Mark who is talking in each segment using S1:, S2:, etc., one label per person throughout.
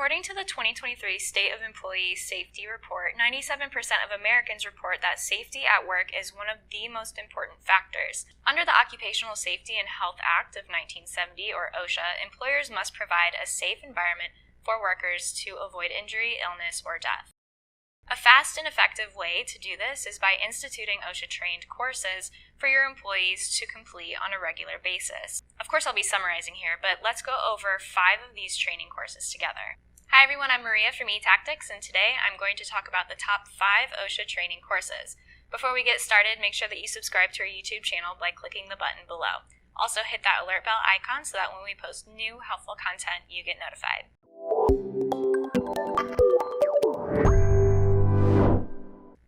S1: According to the 2023 State of Employee Safety Report, 97% of Americans report that safety at work is one of the most important factors. Under the Occupational Safety and Health Act of 1970, or OSHA, employers must provide a safe environment for workers to avoid injury, illness, or death. A fast and effective way to do this is by instituting OSHA-trained courses for your employees to complete on a regular basis. Of course, I'll be summarizing here, but let's go over 5 of these training courses together. Hi everyone, I'm Maria from eTactics, and today I'm going to talk about the top 5 OSHA training courses. Before we get started, make sure that you subscribe to our YouTube channel by clicking the button below. Also hit that alert bell icon so that when we post new helpful content, you get notified.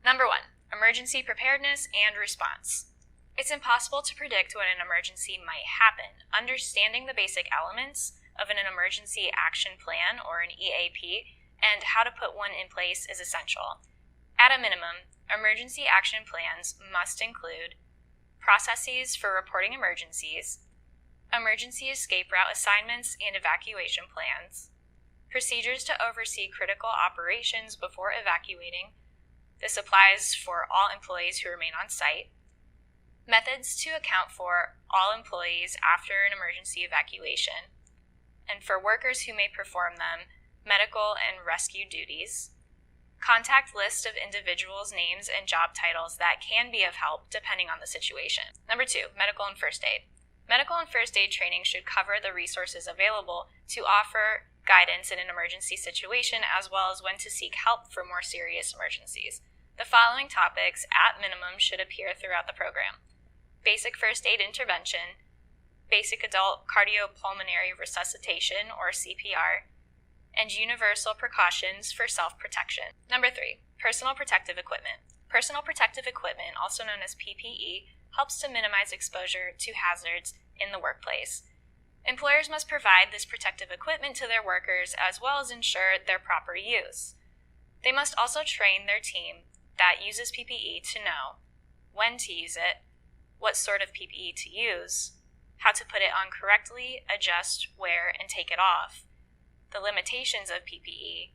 S1: Number 1, emergency preparedness and response. It's impossible to predict when an emergency might happen. Understanding the basic elements of an emergency action plan, or an EAP, and how to put one in place is essential. At a minimum, emergency action plans must include processes for reporting emergencies, emergency escape route assignments and evacuation plans, procedures to oversee critical operations before evacuating. This applies for all employees who remain on site. Methods to account for all employees after an emergency evacuation. And for workers who may perform them, medical and rescue duties. Contact list of individuals' names and job titles that can be of help depending on the situation. Number 2, medical and first aid. Medical and first aid training should cover the resources available to offer guidance in an emergency situation, as well as when to seek help for more serious emergencies. The following topics, at minimum, should appear throughout the program: basic first aid intervention, basic adult cardiopulmonary resuscitation, or CPR, and universal precautions for self-protection. Number 3, personal protective equipment. Personal protective equipment, also known as PPE, helps to minimize exposure to hazards in the workplace. Employers must provide this protective equipment to their workers as well as ensure their proper use. They must also train their team that uses PPE to know when to use it, what sort of PPE to use, how to put it on correctly, adjust, wear, and take it off, the limitations of PPE,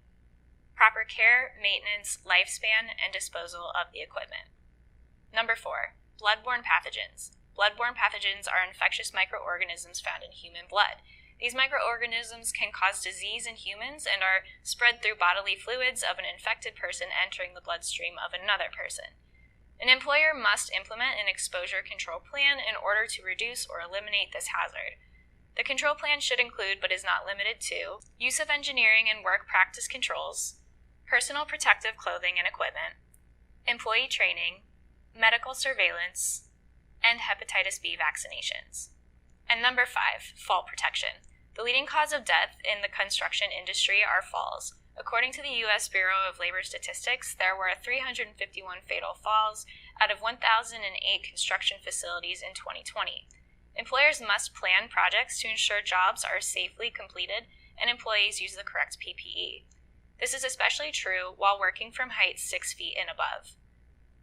S1: proper care, maintenance, lifespan, and disposal of the equipment. Number 4, bloodborne pathogens. Bloodborne pathogens are infectious microorganisms found in human blood. These microorganisms can cause disease in humans and are spread through bodily fluids of an infected person entering the bloodstream of another person. An employer must implement an exposure control plan in order to reduce or eliminate this hazard. The control plan should include, but is not limited to, use of engineering and work practice controls, personal protective clothing and equipment, employee training, medical surveillance, and hepatitis B vaccinations. And number 5, fall protection. The leading cause of death in the construction industry are falls. According to the U.S. Bureau of Labor Statistics, there were 351 fatal falls out of 1,008 construction facilities in 2020. Employers must plan projects to ensure jobs are safely completed and employees use the correct PPE. This is especially true while working from heights 6 feet and above.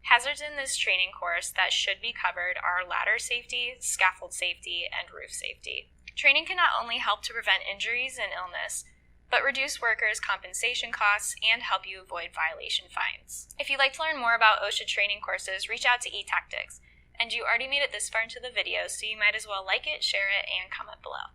S1: Hazards in this training course that should be covered are ladder safety, scaffold safety, and roof safety. Training can not only help to prevent injuries and illness, but reduce workers' compensation costs and help you avoid violation fines. If you'd like to learn more about OSHA training courses, reach out to eTactics. And you already made it this far into the video, so you might as well like it, share it, and comment below.